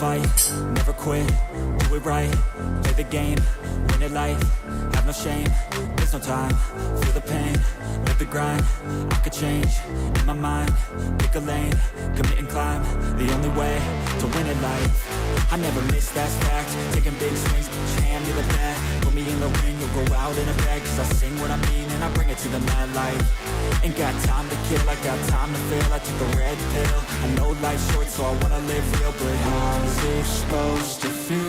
fight, never quit, do it right, play the game, win it life, have no shame, there's no time, feel the pain, live the grind, I could change, in my mind, pick a lane, commit and climb, the only way to win it life, I never miss, that's fact, taking big swings, put your hand to the bat, put me in the ring, you'll go out in a bag, cause I sing what I mean and I bring it to the mad light, ain't got time to kill, I got time to feel, I took the red pill, I know life's short so I wanna live real, but how's it supposed to feel?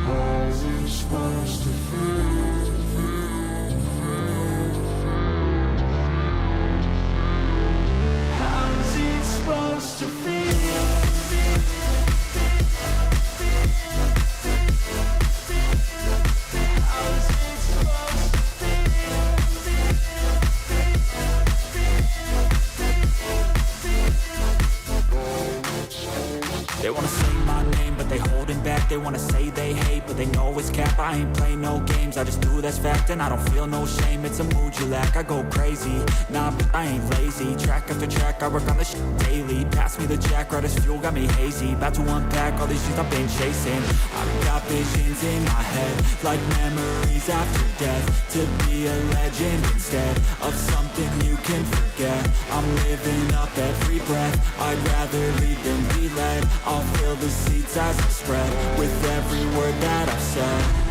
How's it supposed to feel? How's it supposed to feel? They wanna say my name, but they holding back. They wanna say they hate, but they know it's cap. I ain't play no games, I just do that's fact. And I don't feel no shame, it's a mood you lack. I go crazy, nah, but I ain't lazy. Track after track, I work on this shit daily. Pass me the jack, right as fuel, got me hazy. About to unpack all these things I've been chasing. I've got visions in my head, like memories after death. To be a legend instead of something you can forget. I'm living up every breath, I'd rather lead than be led. I'll fill the seats as I spread with every word that I've said.